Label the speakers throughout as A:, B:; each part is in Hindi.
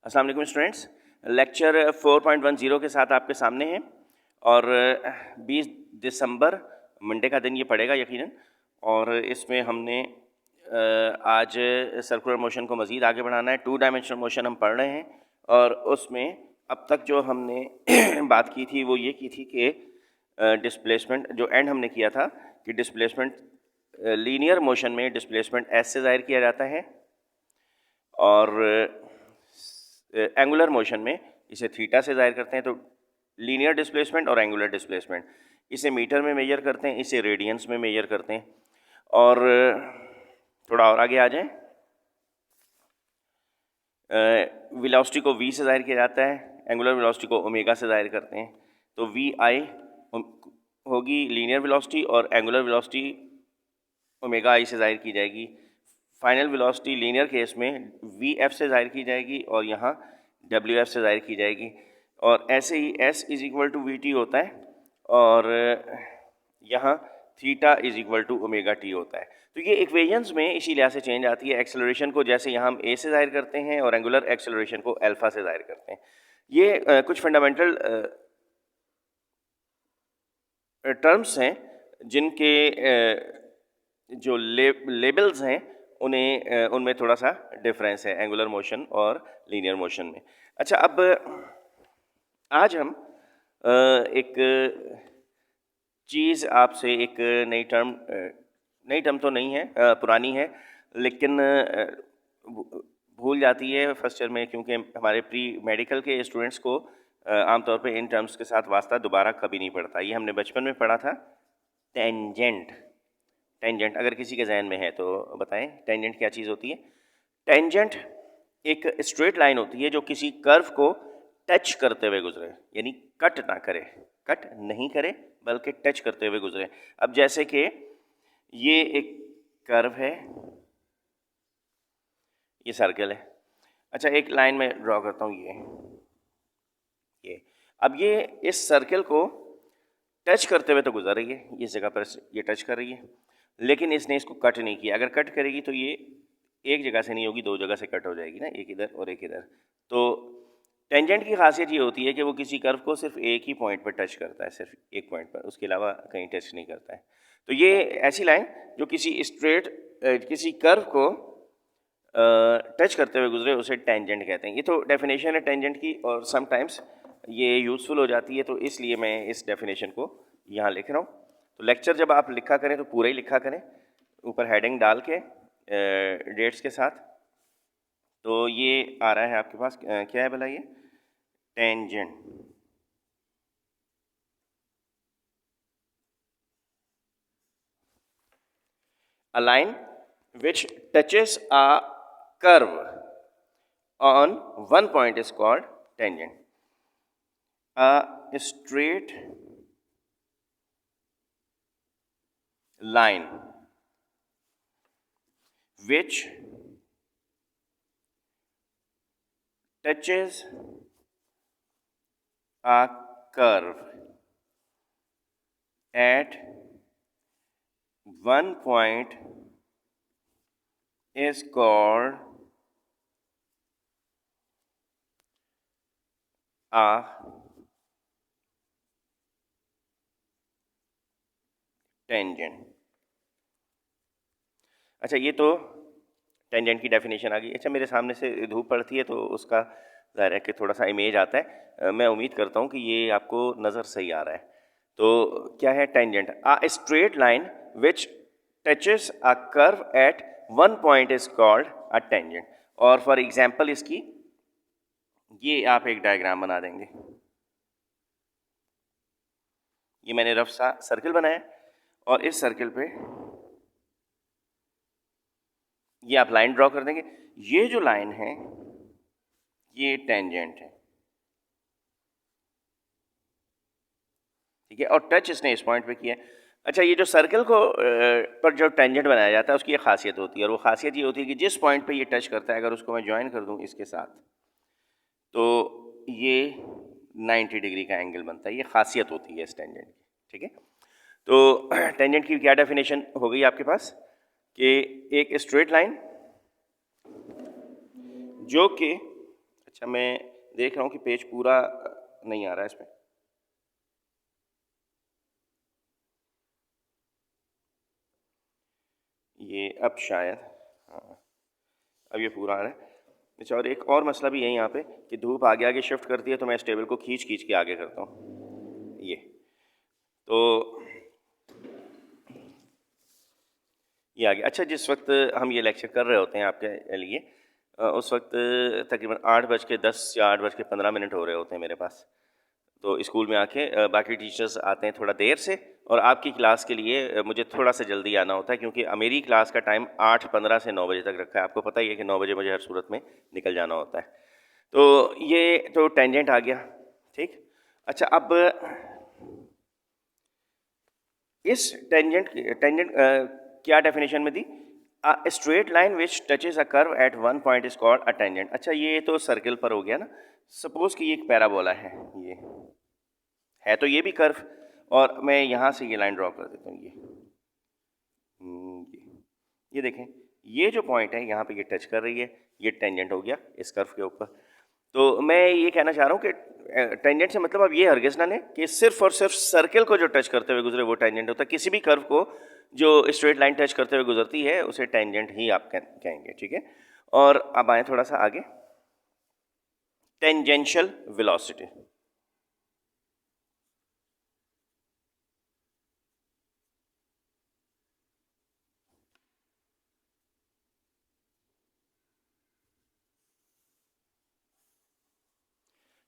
A: अस्सलाम वालेकुम स्टूडेंट्स, लेक्चर 4.10 के साथ आपके सामने हैं और 20 दिसंबर मंडे का दिन ये पड़ेगा यकीनन। और इसमें हमने आज सर्कुलर मोशन को मज़ीद आगे बढ़ाना है। 2 डायमेंशनल मोशन हम पढ़ रहे हैं और उसमें अब तक जो हमने बात की थी वो ये की थी कि डिस्प्लेसमेंट, जो एंड हमने किया था कि डिस्प्लेसमेंट लीनियर मोशन में डिस्प्लेसमेंट एस से ज़ाहिर किया जाता है और एंगुलर मोशन में इसे थीटा से ज़ाहिर करते हैं। तो लीनियर डिस्प्लेसमेंट और एंगुलर डिस्प्लेसमेंट, इसे मीटर में मेजर करते हैं, इसे रेडियंस में मेजर करते हैं। और थोड़ा और आगे आ जाएं, वेलोसिटी को v से ज़ाहिर किया जाता है, एंगुलर वेलोसिटी को ओमेगा से ज़ाहिर करते हैं। तो वी आई होगी लीनियर वेलोसिटी और एंगुलर वेलोसिटी ओमेगा आई से ज़ाहिर की जाएगी। फाइनल वेलोसिटी लीनियर केस में वी एफ से ज़ाहिर की जाएगी और यहाँ डब्ल्यू एफ से ज़ाहिर की जाएगी। और ऐसे ही S is equal to V T होता है और यहाँ theta is equal to omega T होता है। तो ये इक्वेशंस में इसी लिहाज से चेंज आती है। एक्सेलरेशन को जैसे यहाँ हम ए से ज़ाहिर करते हैं और एंगुलर एक्सेलरेशन को अल्फ़ा से ज़ाहिर करते हैं। ये कुछ फंडामेंटल टर्म्स हैं जिनके जो लेबल्स हैं उन्हें उनमें थोड़ा सा डिफरेंस है एंगुलर मोशन और लीनियर मोशन में। अच्छा, अब आज हम एक चीज़ आपसे, एक नई टर्म तो नहीं है, पुरानी है, लेकिन भूल जाती है फर्स्ट ईयर में, क्योंकि हमारे प्री मेडिकल के स्टूडेंट्स को आमतौर पे इन टर्म्स के साथ वास्ता दोबारा कभी नहीं पड़ता। ये हमने बचपन में पढ़ा था, टेंजेंट। टेंजेंट अगर किसी के जहन में है तो बताएं, टेंजेंट क्या चीज़ होती है? टेंजेंट एक स्ट्रेट लाइन होती है जो किसी कर्व को टच करते हुए गुजरे, यानी कट ना करे, कट नहीं करे बल्कि टच करते हुए गुजरे। अब जैसे कि ये एक कर्व है, ये सर्कल है। अच्छा, एक लाइन में ड्रॉ करता हूँ, ये अब ये इस सर्कल को टच करते हुए तो गुजर रही है, इस जगह पर ये टच कर रही है, लेकिन इसने इसको कट नहीं किया। अगर कट करेगी तो ये एक जगह से नहीं होगी, दो जगह से कट हो जाएगी ना, एक इधर और एक इधर। तो टेंजेंट की खासियत ये होती है कि वो किसी कर्व को सिर्फ एक ही पॉइंट पर टच करता है, सिर्फ एक पॉइंट पर, उसके अलावा कहीं टच नहीं करता है। तो ये ऐसी लाइन जो किसी स्ट्रेट किसी कर्व को टच करते हुए गुजरे उसे टेंजेंट कहते हैं। ये तो डेफिनेशन है टेंजेंट की और समटाइम्स ये यूज़फुल हो जाती है, तो इसलिए मैं इस डेफिनेशन को यहाँ लिख रहा हूँ। तो लेक्चर जब आप लिखा करें तो पूरा ही लिखा करें, ऊपर हेडिंग डाल के डेट्स के साथ। तो ये आ रहा है आपके पास, क्या है भला ये? Tangent. A line which touches a curve on one point is called tangent. A straight line which touches a curve at one point is called a tangent. अच्छा, ये तो टेंजेंट की डेफिनेशन आ गई। अच्छा, मेरे सामने से धूप पड़ती है तो उसका ज़ाहिर है कि थोड़ा सा इमेज आता है। मैं उम्मीद करता हूँ कि ये आपको नज़र सही आ रहा है। तो क्या है tangent? Uh straight line which touches a curve at one point is called a tangent. और फॉर एग्जांपल इसकी ये आप एक डायग्राम बना देंगे। ये मैंने रफ सा सर्कल बनाया और इस सर्कल पे ये आप लाइन ड्रॉ कर देंगे। ये जो लाइन है ये टेंजेंट है, ठीक है, और टच इसने इस पॉइंट पे किया है। अच्छा, ये जो सर्कल को पर जो टेंजेंट बनाया जाता है उसकी एक खासियत होती है, और वो खासियत ये होती है कि जिस पॉइंट पे ये टच करता है, अगर उसको मैं ज्वाइन कर दूं इसके साथ तो ये 90 डिग्री का एंगल बनता है। ये खासियत होती है इस टेंजेंट की, ठीक है। तो टेंजेंट की क्या डेफिनेशन हो गई आपके पास कि एक स्ट्रेट लाइन जो कि अच्छा, मैं देख रहा हूँ कि पेज पूरा नहीं आ रहा है इसमें। ये अब शायद, हाँ, अब ये पूरा आ रहा है। अच्छा, और एक और मसला भी है यहाँ पे कि धूप आगे आगे शिफ्ट करती है, तो मैं इस टेबल को खींच खींच के आगे करता हूँ। तो ये आ गया। अच्छा, जिस वक्त हम ये लेक्चर कर रहे होते हैं आपके लिए, उस वक्त तकरीबन 8:10 या 8:15 हो रहे होते हैं मेरे पास। तो स्कूल में आके बाकी टीचर्स आते हैं थोड़ा देर से, और आपकी क्लास के लिए मुझे थोड़ा सा जल्दी आना होता है, क्योंकि मेरी क्लास का टाइम 8:15 से 9 बजे तक रखा है। आपको पता ही है कि 9 बजे मुझे हर सूरत में निकल जाना होता है। तो ये तो टेंजेंट आ गया, ठीक। अच्छा, अब इस टेंजेंट क्या डेफिनेशन में दी? Straight line which touches a curve at one point is called a tangent. अच्छा, ये तो सर्कल पर हो गया ना। सपोज कि ये एक पैराबोला है, ये है तो ये भी कर्व, और मैं यहाँ से ये लाइन ड्रॉ कर देता हूँ। ये देखें, ये जो पॉइंट है यहाँ पे ये टच कर रही है, ये टेंजेंट हो गया इस कर्व के ऊपर। तो मैं ये कहना चाह रहा हूँ कि टेंजेंट से मतलब अब ये हरगिज़ ना लें कि सिर्फ और सिर्फ सर्कल को जो टच करते हुए गुजरे वो टेंजेंट होता है। किसी भी कर्व को जो स्ट्रेट लाइन टच करते हुए गुजरती है उसे टेंजेंट ही आप कहेंगे, ठीक है। और अब आए थोड़ा सा आगे, टेंजेंशियल वेलोसिटी।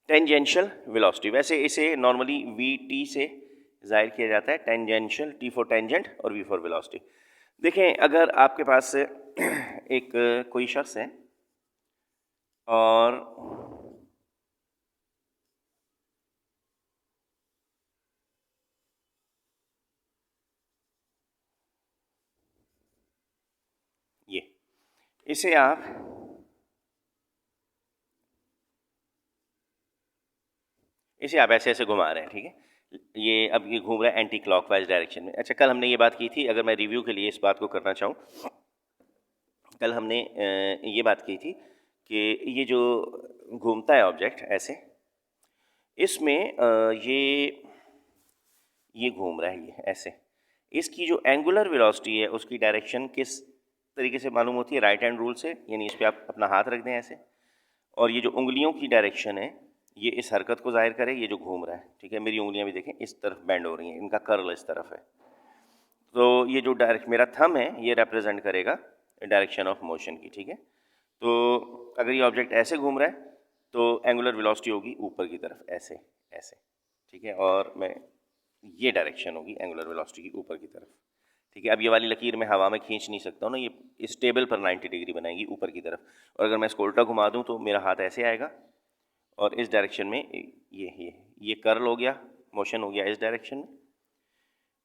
A: टेंजेंशियल वेलोसिटी, वैसे इसे नॉर्मली वी टी से जाहिर किया जाता है। टेंजेंशियल, टी फॉर टेंजेंट और वी फॉर वेलोसिटी। देखें, अगर आपके पास एक कोई शख्स है और ये इसे आप ऐसे ऐसे घुमा रहे हैं, ठीक है। ये अब ये घूम रहा है एंटी क्लॉकवाइज डायरेक्शन में। अच्छा, कल हमने ये बात की थी, अगर मैं रिव्यू के लिए इस बात को करना चाहूँ, कल हमने ये बात की थी कि ये जो घूमता है ऑब्जेक्ट ऐसे, इसमें ये घूम रहा है ये ऐसे, इसकी जो एंगुलर वेलोसिटी है उसकी डायरेक्शन किस तरीके से मालूम होती है? राइट हैंड रूल से, यानी इस पर आप अपना हाथ रख दें ऐसे, और ये जो उंगलियों की डायरेक्शन है ये इस हरकत को जाहिर करे, ये जो घूम रहा है, ठीक है। मेरी उंगलियां भी देखें इस तरफ बेंड हो रही हैं, इनका कर्ल इस तरफ है। तो ये जो डायरेक्ट मेरा थंब है ये रिप्रेजेंट करेगा डायरेक्शन ऑफ मोशन की, ठीक है। तो अगर ये ऑब्जेक्ट ऐसे घूम रहा है तो एंगुलर वेलोसिटी होगी ऊपर की तरफ, ऐसे ऐसे, ठीक है। और मैं ये डायरेक्शन होगी एंगुलर वेलोसिटी की ऊपर की तरफ, ठीक है। अब ये वाली लकीर मैं हवा में खींच नहीं सकता हूँ ना, ये इस टेबल पर 90 डिग्री बनाएगी ऊपर की तरफ। और अगर मैं इसको उल्टा घुमा दूँ तो मेरा हाथ ऐसे आएगा और इस डायरेक्शन में ये कर्ल हो गया, मोशन हो गया इस डायरेक्शन में,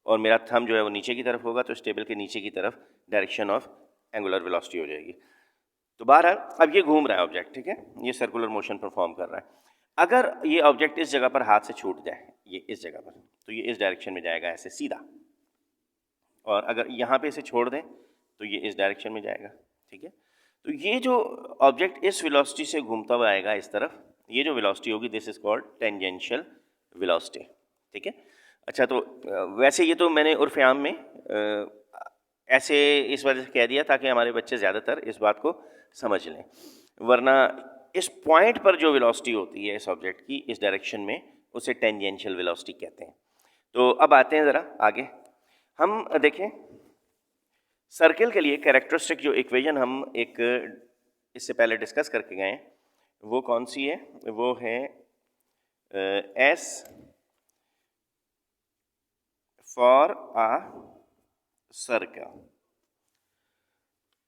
A: और मेरा थंब जो है वो नीचे की तरफ होगा, तो इस टेबल के नीचे की तरफ डायरेक्शन ऑफ एंगुलर वेलोसिटी हो जाएगी। तो बहरहाल अब ये घूम रहा है ऑब्जेक्ट, ठीक है, ये सर्कुलर मोशन परफॉर्म कर रहा है। अगर ये ऑब्जेक्ट इस जगह पर हाथ से छूट जाए, ये इस जगह पर, तो ये इस डायरेक्शन में जाएगा ऐसे सीधा, और अगर यहाँ पे इसे छोड़ दें तो ये इस डायरेक्शन में जाएगा, ठीक है। तो ये जो ऑब्जेक्ट इस वेलोसिटी से घूमता हुआ आएगा इस तरफ, ये जो वेलोसिटी होगी this is called tangential velocity, ठीक है। अच्छा, तो वैसे ये तो मैंने उर्फ आम में ऐसे इस वजह से कह दिया ताकि हमारे बच्चे ज़्यादातर इस बात को समझ लें, वरना इस पॉइंट पर जो वेलोसिटी होती है इस ऑब्जेक्ट की इस डायरेक्शन में उसे टेंजेंशियल वेलोसिटी कहते हैं। तो अब आते हैं ज़रा आगे, हम देखें सर्किल के लिए कैरेक्टरिस्टिक जो इक्वेशन हम एक इससे पहले डिस्कस करके गए वो कौन सी है? वो है एस फॉर अ सर्कल।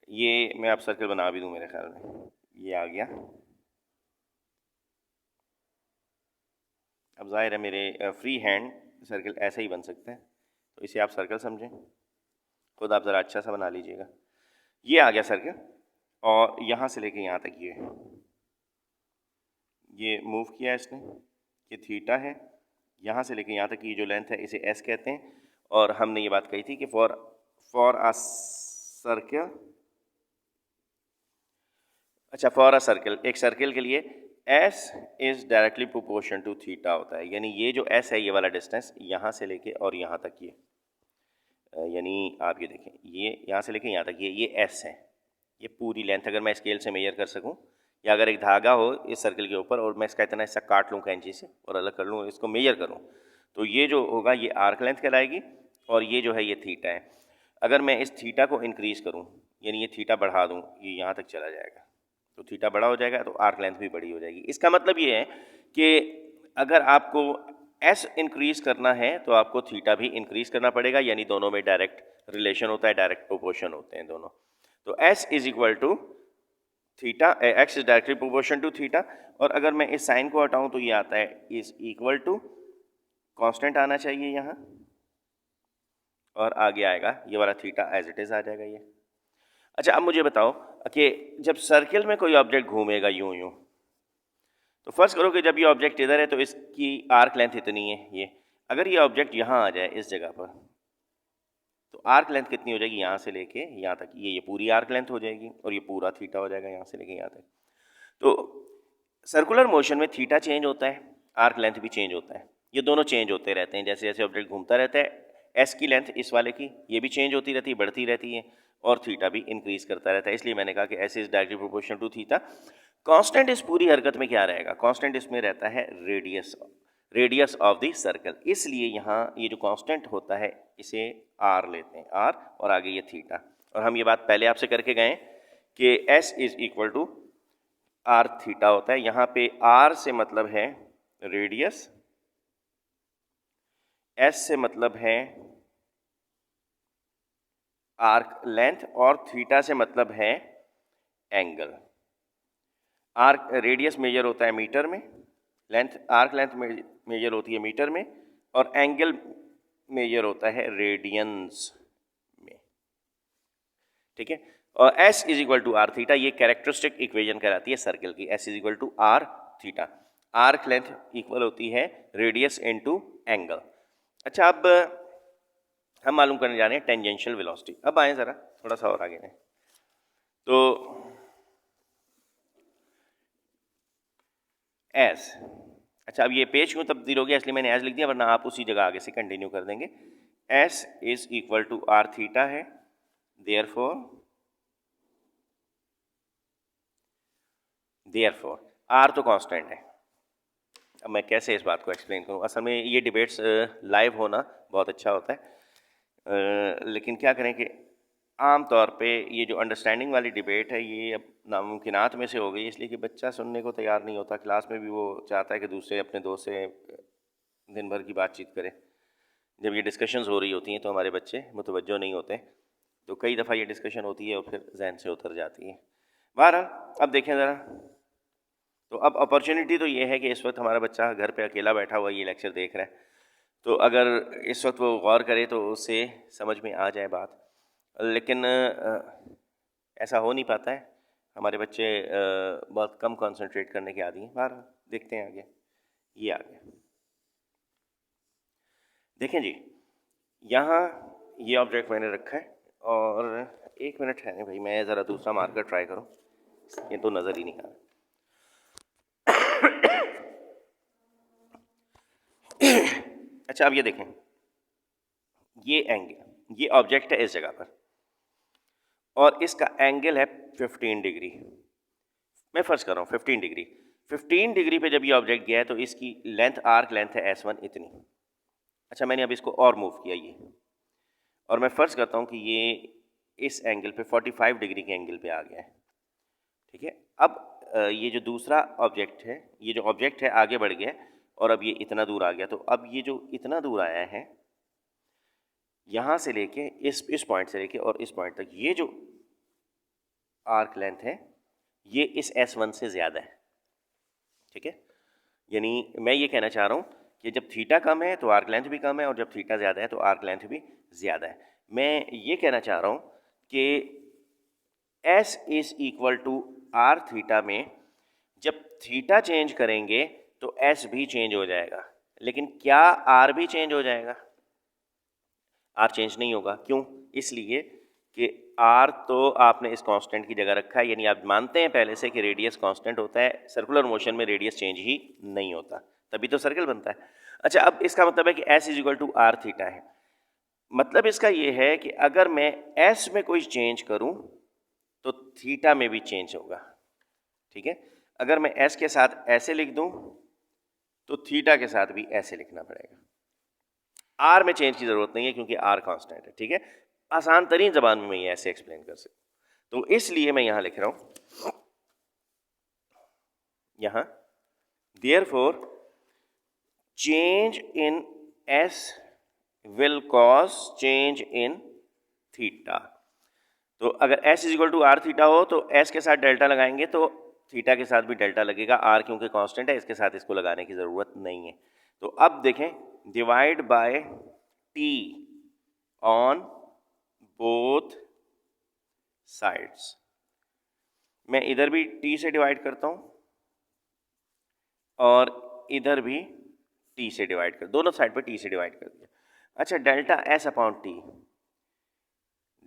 A: ये मैं आप सर्कल बना भी दूं, मेरे ख्याल में ये आ गया। अब जाहिर है मेरे फ्री हैंड सर्कल ऐसे ही बन सकते हैं, तो इसे आप सर्कल समझें, खुद आप ज़रा अच्छा सा बना लीजिएगा। ये आ गया सर्कल, और यहाँ से लेके यहाँ तक ये मूव किया है इसने, ये थीटा है, यहाँ से लेके यहाँ तक की जो लेंथ है इसे एस कहते हैं। और हमने ये बात कही थी कि फॉर अ सर्कल, अच्छा फॉर अ सर्कल, एक सर्कल के लिए S is directly proportion to theta होता है, यानी ये जो एस है ये वाला डिस्टेंस यहाँ से लेके और यहाँ तक ये यानी आप ये देखें ये यहाँ से लेके यहाँ तक ये एस है, ये पूरी लेंथ अगर मैं स्केल से मेजर कर सकूँ या अगर एक धागा हो इस सर्कल के ऊपर और मैं इसका इतना हिस्सा काट लूँ कैंची से और अलग कर लूँ, इसको मेजर करूँ, तो ये जो होगा ये आर्क लेंथ कहलाएगी और ये जो है ये थीटा है। अगर मैं इस थीटा को इंक्रीज़ करूँ यानी ये थीटा बढ़ा दूँ, ये यहाँ तक चला जाएगा, तो थीटा बड़ा हो जाएगा तो आर्क लेंथ भी बड़ी हो जाएगी। इसका मतलब ये है कि अगर आपको एस इंक्रीज़ करना है तो आपको थीटा भी इंक्रीज़ करना पड़ेगा, यानी दोनों में डायरेक्ट रिलेशन होता है, डायरेक्ट प्रोपोर्शन होते हैं दोनों। तो S is equal to theta, X is directly proportion to theta, और अगर मैं इस साइन को हटाऊं तो ये आता है इज इक्वल टू कांस्टेंट आना चाहिए यहाँ, और आगे आएगा ये वाला थीटा एज इट इज आ जाएगा ये। अच्छा अब मुझे बताओ कि जब सर्किल में कोई ऑब्जेक्ट घूमेगा यूं यूं, तो फर्स्ट करो कि जब ये ऑब्जेक्ट इधर है तो इसकी आर्क लेंथ इतनी है, ये अगर ये ऑब्जेक्ट यहाँ आ जाए इस जगह पर तो आर्क लेंथ कितनी हो जाएगी यहाँ से लेके यहाँ तक, ये पूरी आर्क लेंथ हो जाएगी और ये पूरा थीटा हो जाएगा यहाँ से लेके यहाँ तक। तो सर्कुलर मोशन में थीटा चेंज होता है, आर्क लेंथ भी चेंज होता है, ये दोनों चेंज होते रहते हैं जैसे जैसे ऑब्जेक्ट घूमता रहता है। एस की लेंथ इस वाले की ये भी चेंज होती रहती है, बढ़ती रहती है, और थीटा भी इंक्रीज करता रहता है, इसलिए मैंने कहा कि S is directly proportional to theta. Constant इस पूरी हरकत में क्या रहेगा, कांस्टेंट इसमें रहता है रेडियस ऑफ द सर्कल, इसलिए यहाँ ये जो कांस्टेंट होता है इसे आर लेते हैं, आर, और आगे ये थीटा। और हम ये बात पहले आपसे करके गए कि S is equal to r theta होता है, यहाँ पे आर से मतलब है रेडियस, एस से मतलब है आर्क लेंथ, और थीटा से मतलब है एंगल। आर्क रेडियस मेजर होता है मीटर में, लेंथ आर्क लेंथ मेजर होती है मीटर में, और एंगल मेजर होता है रेडियंस में, ठीक है। और S is equal to r theta, ये कैरेक्टरिस्टिक इक्वेशन कहलाती है सर्कल की, S is equal to r theta. Arc length equal होती है रेडियस इनटू एंगल। अच्छा अब हम मालूम करने जा रहे हैं टेंजेंशियल वेलोसिटी। अब आए ज़रा थोड़ा सा और आगे हैं, तो एस, अच्छा अब ये पेज क्यों तब्दील हो गया, इसलिए मैंने एज लिख दिया, वरना आप उसी जगह आगे से कंटिन्यू कर देंगे। S is equal to r theta है, देयरफॉर आर तो कांस्टेंट है। अब मैं कैसे इस बात को एक्सप्लेन करूं, असल में ये डिबेट्स लाइव होना बहुत अच्छा होता है, लेकिन क्या करें कि आम तौर पे ये जो अंडरस्टैंडिंग वाली डिबेट है ये अब नामुमकिनात में से हो गई, इसलिए कि बच्चा सुनने को तैयार नहीं होता, क्लास में भी वो चाहता है कि दूसरे अपने दोस्त से दिन भर की बातचीत करे। जब ये डिस्कशंस हो रही होती हैं तो हमारे बच्चे मुतवज्जो नहीं होते, तो कई दफ़ा ये डिस्कशन होती है और फिर जहन से उतर जाती है। बहरहाल अब देखें ज़रा, तो अब अपॉर्चुनिटी तो ये है कि इस वक्त हमारा बच्चा घर पे अकेला बैठा हुआ ये लेक्चर देख रहा है, तो अगर इस वक्त वो गौर करे तो उसे समझ में आ जाए बात, लेकिन ऐसा हो नहीं पाता है, हमारे बच्चे बहुत कम कंसंट्रेट करने के आदी हैं। बाहर देखते हैं आगे, ये आ गया, देखें जी, यहाँ ये ऑब्जेक्ट मैंने रखा है, और एक मिनट है नहीं भाई, मैं ज़रा दूसरा मार्कर ट्राई करूँ, ये तो नज़र ही नहीं आ रहा। अच्छा अब ये देखें, ये एंगल, ये ऑब्जेक्ट है इस जगह पर और इसका एंगल है 15 डिग्री, मैं फ़र्ज़ कर रहा हूँ 15 डिग्री। 15 डिग्री पे जब ये ऑब्जेक्ट गया है तो इसकी लेंथ, आर्क लेंथ है S1 इतनी। अच्छा मैंने अब इसको और मूव किया ये, और मैं फ़र्ज़ करता हूँ कि ये इस एंगल पे 45 डिग्री के एंगल पे आ गया है, ठीक है। अब ये जो दूसरा ऑब्जेक्ट है, ये जो ऑब्जेक्ट है आगे बढ़ गया और अब ये इतना दूर आ गया, तो अब ये जो इतना दूर आया है यहाँ से लेके इस पॉइंट से लेके और इस पॉइंट तक, ये जो आर्क लेंथ है ये इस S1 से ज़्यादा है, ठीक है। यानी मैं ये कहना चाह रहा हूँ कि जब थीटा कम है तो आर्क लेंथ भी कम है, और जब थीटा ज़्यादा है तो आर्क लेंथ भी ज़्यादा है। मैं ये कहना चाह रहा हूँ कि S is equal to r theta में जब थीटा चेंज करेंगे तो S भी चेंज हो जाएगा, लेकिन क्या आर भी चेंज हो जाएगा? आर चेंज नहीं होगा, क्यों? इसलिए कि आर तो आपने इस कांस्टेंट की जगह रखा है, यानी आप मानते हैं पहले से कि रेडियस कांस्टेंट होता है, सर्कुलर मोशन में रेडियस चेंज ही नहीं होता, तभी तो सर्कल बनता है। अच्छा, अब इसका मतलब है कि S is equal to r theta है। मतलब इसका ये है कि अगर मैं एस में कोई चेंज करूं तो थीटा में भी चेंज होगा, ठीक है। अगर मैं एस के साथ ऐसे लिख दूं तो थीटा के साथ भी ऐसे लिखना पड़ेगा। आर में चेंज की जरूरत नहीं है क्योंकि आर कांस्टेंट है, ठीक है। आसान तरीन जबान में मैं ये ऐसे एक्सप्लेन कर सकता हूं, तो इसलिए मैं यहां लिख रहा हूं, यहां therefore change in S will cause change in theta. तो अगर S is equal to r theta हो तो एस के साथ डेल्टा लगाएंगे तो थीटा के साथ भी डेल्टा लगेगा। आर क्योंकि कांस्टेंट है, इसके साथ इसको लगाने की ज़रूरत नहीं है। तो अब देखें, divide by T on both sides. मैं इधर भी टी से डिवाइड करता हूं और इधर भी टी से डिवाइड कर, दोनों साइड पर टी से डिवाइड कर दिया। अच्छा, delta S upon T,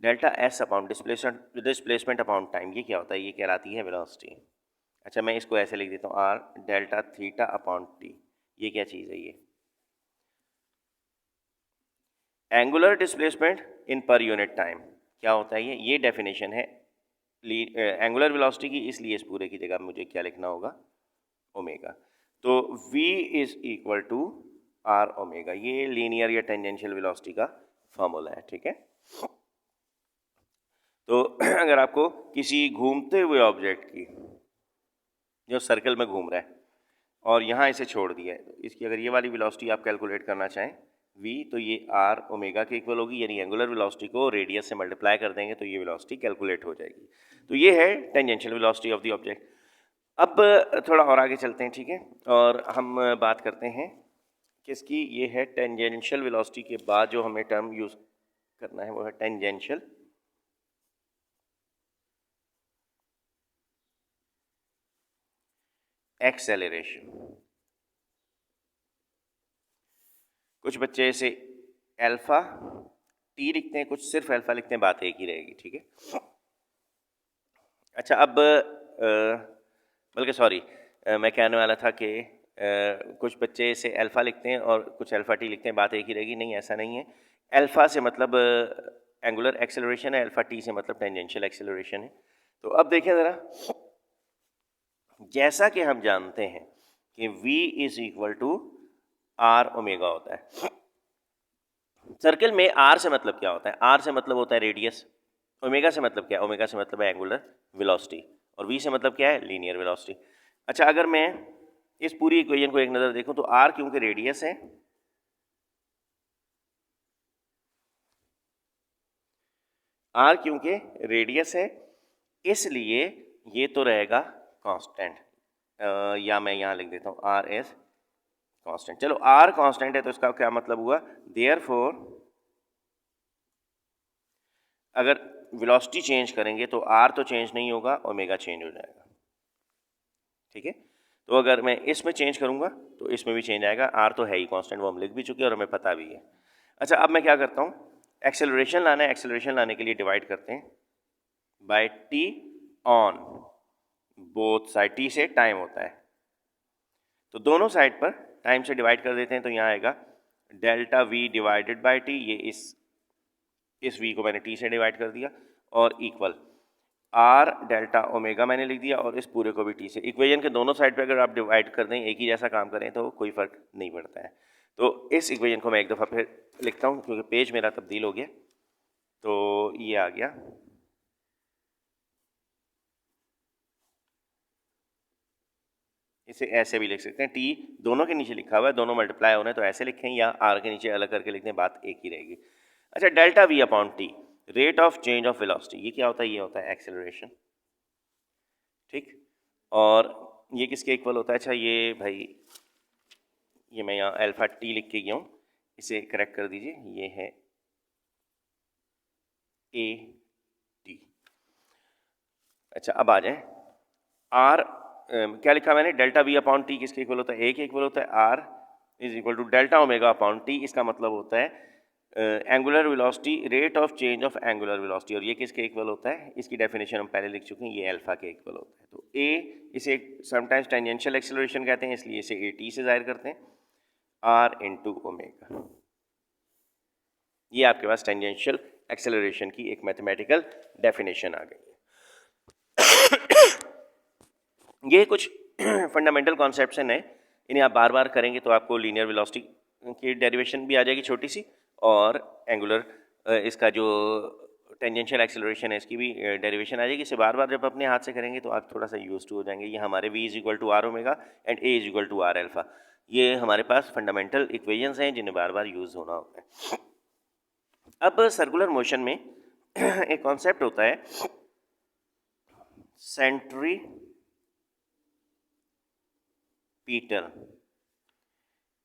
A: delta S upon displacement upon time, ये क्या होता है? ये कहलाती है वेलोसिटी। अच्छा, मैं इसको ऐसे लिख देता हूँ, R delta theta upon T. ये क्या चीज़ है? ये angular displacement in per unit time. क्या होता है ये डेफिनेशन है एंगुलर वेलोसिटी की, इसलिए इस पूरे की जगह मुझे क्या लिखना होगा? ओमेगा। तो v is equal to r omega. ये लीनियर या टेंजेंशियल वेलोसिटी का फॉर्मूला है, ठीक है। तो अगर आपको किसी घूमते हुए ऑब्जेक्ट की, जो सर्कल में घूम रहा है और यहाँ इसे छोड़ दिया है, तो इसकी अगर ये वाली वेलोसिटी आप कैलकुलेट करना चाहें v, तो ये आर ओमेगा के इक्वल होगी, यानी एंगुलर वेलोसिटी को रेडियस से मल्टीप्लाई कर देंगे तो ये वेलोसिटी कैलकुलेट हो जाएगी। तो ये है tangential velocity of the object. अब थोड़ा और आगे चलते हैं, ठीक है, और हम बात करते हैं किसकी? ये है टेंजेंशियल वेलोसिटी के बाद जो हमें टर्म यूज करना है वो है टेंजेंशियल एक्सेलरेशन। कुछ बच्चे इसे अल्फा टी लिखते हैं, कुछ सिर्फ अल्फा लिखते हैं, बात एक ही रहेगी, ठीक है। अच्छा, अब बल्कि सॉरी, मैं कहने वाला था कि कुछ बच्चे इसे अल्फा लिखते हैं और कुछ अल्फा टी लिखते हैं, बात एक ही रहेगी। नहीं, ऐसा नहीं है। अल्फा से मतलब एंगुलर एक्सेलरेशन है, अल्फा टी से मतलब टेंजेंशियल एक्सेलरेशन है। तो अब देखें ज़रा, जैसा कि हम जानते हैं कि v is equal to r omega होता है। सर्कल में r से मतलब क्या होता है? r से मतलब होता है रेडियस। ओमेगा से मतलब क्या है? ओमेगा से मतलब है एंगुलर वेलोसिटी। और v से मतलब क्या है? Linear velocity. अच्छा, अगर मैं इस पूरी इक्वेशन को एक नज़र देखूं तो r क्योंकि रेडियस है, r क्योंकि रेडियस है, इसलिए ये तो रहेगा कांस्टेंट, या मैं यहाँ लिख देता हूँ r एज कांस्टेंट। चलो, r कांस्टेंट है तो इसका क्या मतलब हुआ? देयरफॉर अगर वेलोसिटी चेंज करेंगे तो r तो चेंज नहीं होगा, ओमेगा चेंज हो जाएगा, ठीक है। तो अगर मैं इसमें चेंज करूंगा तो इसमें भी चेंज आएगा। r तो है ही कांस्टेंट, वो हम लिख भी चुके हैं और हमें पता भी है। अच्छा, अब मैं क्या करता हूँ, एक्सेलरेशन लाना है। एक्सेलरेशन लाने के लिए डिवाइड करते हैं by t on both side. t से टाइम होता है तो दोनों साइड पर टाइम से डिवाइड कर देते हैं, तो यहाँ आएगा delta v divided by t। ये इस v को मैंने t से डिवाइड कर दिया और इक्वल r डेल्टा ओमेगा मैंने लिख दिया और इस पूरे को भी t से। इक्वेशन के दोनों साइड पे अगर आप डिवाइड कर दें, एक ही जैसा काम करें, तो कोई फर्क नहीं पड़ता है। तो इस इक्वेशन को मैं एक दफ़ा फिर लिखता हूँ क्योंकि पेज मेरा तब्दील हो गया। तो ये आ गया, इसे ऐसे भी लिख सकते हैं, t दोनों के नीचे लिखा हुआ है, दोनों मल्टीप्लाई होने तो ऐसे लिखें या r के नीचे अलग करके लिख दें, बात एक ही रहेगी। अच्छा, delta v upon T, rate of change of velocity, ये क्या होता है? ये होता है एक्सेलरेशन, ठीक। और ये किसके इक्वल होता है? अच्छा, ये भाई, ये मैं यहाँ अल्फा टी लिख के गया हूँ, इसे करेक्ट कर दीजिए, ये है ए टी। अच्छा, अब आ जाए आर, क्या लिखा मैंने? डेल्टा वी अपॉन टी किसके इक्वल होता है? ए के इक्वल होता है। R is equal to delta omega upon T, इसका मतलब होता है angular velocity, rate of change of angular velocity, और ये किसके इक्वल होता है, इसकी डेफिनेशन हम पहले लिख चुके हैं, ये अल्फा के इक्वल होता है। तो ए, इसे समटाइम्स टेंजेंशियल एक्सेलरेशन कहते हैं, इसलिए इसे ए टी से जाहिर करते हैं, आर इंटू ओमेगा। ये आपके पास टेंजेंशियल एक्सेलरेशन की एक मैथमेटिकल डेफिनेशन आ गई है। ये कुछ फंडामेंटल कॉन्सेप्ट्स हैं नए, इन्हें आप बार बार करेंगे तो आपको लीनियर वेलोसिटी की डेरिवेशन भी आ जाएगी छोटी सी, और एंगुलर इसका जो टेंजेंशियल एक्सेलरेशन है इसकी भी डेरिवेशन आ जाएगी। इसे बार बार जब अपने हाथ से करेंगे तो आप थोड़ा सा यूज टू हो जाएंगे। ये हमारे v is equal to r omega and a is equal to r alpha, ये हमारे पास फंडामेंटल इक्वेशंस हैं जिन्हें बार बार यूज होना होता है। अब सर्कुलर मोशन में एक कॉन्सेप्ट होता है centripetal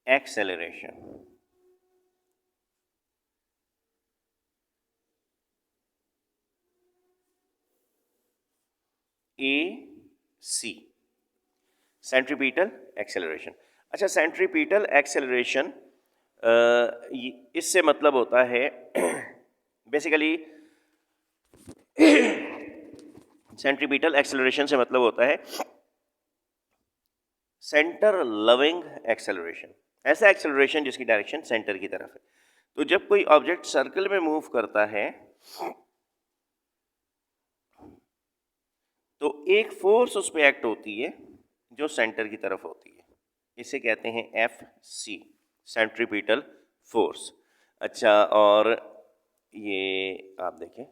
A: acceleration. AC, centripetal acceleration. अच्छा, सेंट्रीपिटल एक्सेलरेशन इससे मतलब होता है बेसिकली सेंट्रीपिटल एक्सेलरेशन से मतलब होता है सेंटर लविंग एक्सेलरेशन, ऐसा एक्सेलरेशन जिसकी डायरेक्शन सेंटर की तरफ है। तो जब कोई ऑब्जेक्ट सर्कल में मूव करता है तो एक फोर्स उस पर एक्ट होती है जो सेंटर की तरफ होती है, इसे कहते हैं FC, सेंट्रीपिटल फोर्स। अच्छा, और ये आप देखें,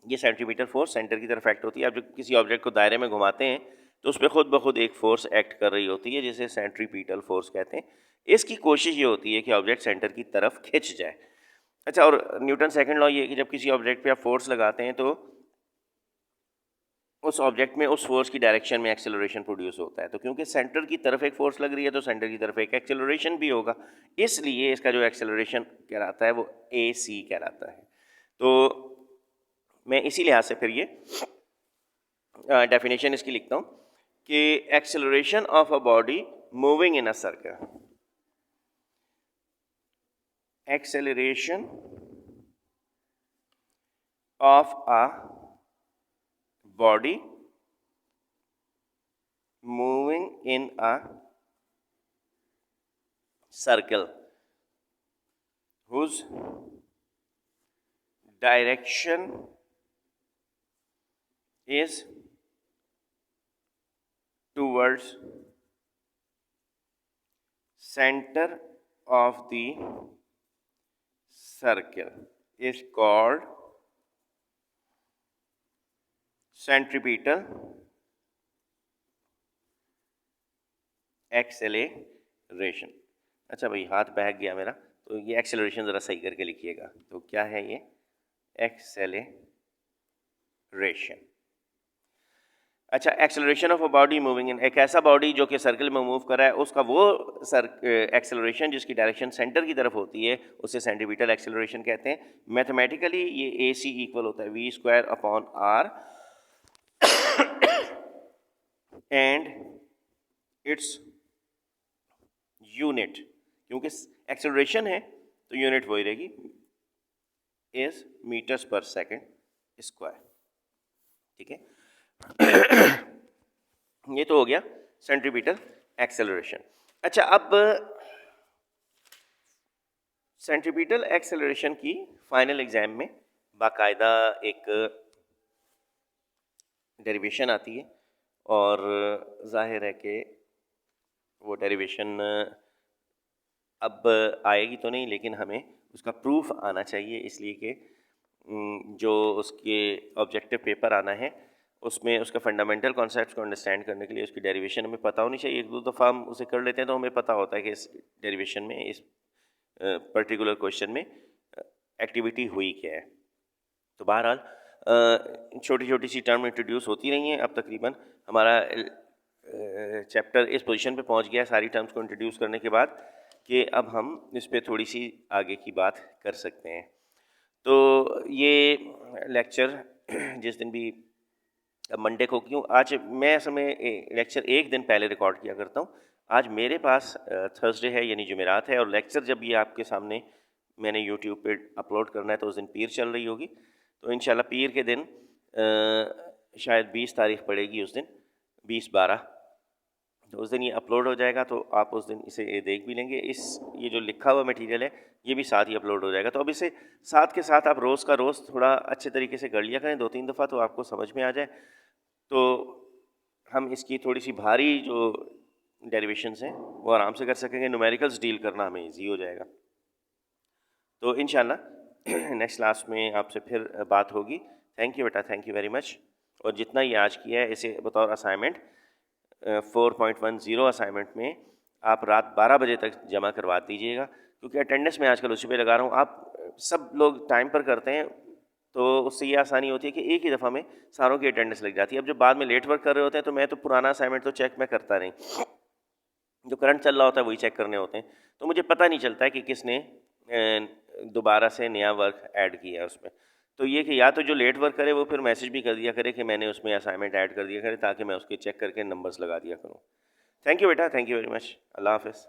A: ये सेंट्रीपिटल फोर्स सेंटर की तरफ एक्ट होती है। आप जब किसी ऑब्जेक्ट को दायरे में घुमाते हैं तो उस पर खुद ब खुद एक फोर्स एक्ट कर रही होती है जिसे सेंट्रीपिटल फोर्स कहते हैं। इसकी कोशिश ये होती है कि ऑब्जेक्ट सेंटर की तरफ खिंच जाए। अच्छा, और न्यूटन सेकंड लॉ ये है कि जब किसी ऑब्जेक्ट पे आप फोर्स लगाते हैं तो उस ऑब्जेक्ट में उस फोर्स की डायरेक्शन में एक्सेलरेशन प्रोड्यूस होता है। तो क्योंकि सेंटर की तरफ एक फोर्स लग रही है तो सेंटर की तरफ एक एक्सेलरेशन भी होगा, इसलिए इसका जो एक्सेलरेशन कहलाता है वो AC कहलाता है। तो मैं इसी लिहाज से फिर ये डेफिनेशन इसकी लिखता हूँ कि acceleration of a body moving in a circle, acceleration of a body moving in a circle whose direction is towards center of the circle is called centripetal acceleration. अच्छा भाई, हाथ बहक गया मेरा, तो ये एक्सेलरेशन ज़रा सही करके लिखिएगा। तो क्या है ये एक्सेलरेशन? अच्छा, acceleration of a body moving in, एक ऐसा बॉडी जो कि सर्कल में मूव कर रहा है उसका वो एक्सेलरेशन जिसकी डायरेक्शन सेंटर की तरफ होती है उसे सेंट्रीपिटल एक्सेलरेशन कहते हैं। मैथमेटिकली ये AC इक्वल होता है v²/r एंड इट्स यूनिट, क्योंकि एक्सेलरेशन है तो यूनिट वही रहेगी, इज मीटर्स पर सेकेंड स्क्वायर। ठीक है, ये तो हो गया सेंट्रीपिटल एक्सेलरेशन। अच्छा, अब सेंट्रीपिटल एक्सेलरेशन की फाइनल एग्जाम में बाकायदा एक डेरिवेशन आती है, और जाहिर है कि वो डेरिवेशन अब आएगी तो नहीं, लेकिन हमें उसका प्रूफ आना चाहिए, इसलिए कि जो उसके ऑब्जेक्टिव पेपर आना है उसमें उसका फंडामेंटल कॉन्सेप्ट्स को अंडरस्टैंड करने के लिए उसकी डेरिवेशन हमें पता होनी चाहिए। एक दो दफ़ा हम उसे कर लेते हैं तो हमें पता होता है कि इस डेरिवेशन में, इस पर्टिकुलर क्वेश्चन में एक्टिविटी हुई क्या है। तो बहरहाल छोटी छोटी सी टर्म इंट्रोड्यूस होती रही हैं। अब तकरीबन हमारा चैप्टर इस पोजीशन पे पहुंच गया सारी टर्म्स को इंट्रोड्यूस करने के बाद कि अब हम इस पे थोड़ी सी आगे की बात कर सकते हैं। तो ये लेक्चर जिस दिन भी, मंडे को, क्यों आज मैं असल में लेक्चर एक दिन पहले रिकॉर्ड किया करता हूँ, आज मेरे पास थर्सडे है यानी जुमेरात है, और लेक्चर जब ये आपके सामने मैंने यूट्यूब पे अपलोड करना है तो उस दिन पीर चल रही होगी। तो इंशाल्लाह पीर के दिन शायद 20 तारीख पड़ेगी उस दिन, 20/12, तो उस दिन ये अपलोड हो जाएगा, तो आप उस दिन इसे ये देख भी लेंगे। ये जो लिखा हुआ मटेरियल है ये भी साथ ही अपलोड हो जाएगा। तो अब इसे साथ के साथ आप रोज़ का रोज़ थोड़ा अच्छे तरीके से कर लिया करें 2-3 दफ़ा, तो आपको समझ में आ जाए। तो हम इसकी थोड़ी सी भारी जो डेरिवेशंस हैं वो आराम से कर सकेंगे, न्यूमेरिकल्स डील करना हमें ईजी हो जाएगा। तो इंशाल्लाह नेक्स्ट क्लास में आपसे फिर बात होगी। थैंक यू बेटा, थैंक यू वेरी मच। और जितना ये आज किया है इसे बतौर असाइनमेंट 4.10 असाइनमेंट में आप रात 12 बजे तक जमा करवा दीजिएगा, क्योंकि अटेंडेंस मैं आजकल उसी पे लगा रहा हूँ। आप सब लोग टाइम पर करते हैं तो उससे ये आसानी होती है कि एक ही दफ़ा में सारों की अटेंडेंस लग जाती है। अब जब बाद में लेट वर्क कर रहे होते हैं तो मैं तो पुराना असाइनमेंट तो चेक मैं करता नहीं, जो करंट चल रहा होता है वही चेक करने होते हैं, तो मुझे पता नहीं चलता है कि किसने दोबारा से नया वर्क ऐड किया है उसमें। तो ये कि या तो जो लेट वर्क करे वो फिर मैसेज भी कर दिया करे कि मैंने उसमें असाइनमेंट ऐड कर दिया करे, ताकि मैं उसके चेक करके नंबर्स लगा दिया करूँ। थैंक यू बेटा, थैंक यू वेरी मच। अल्लाह हाफ़िज़।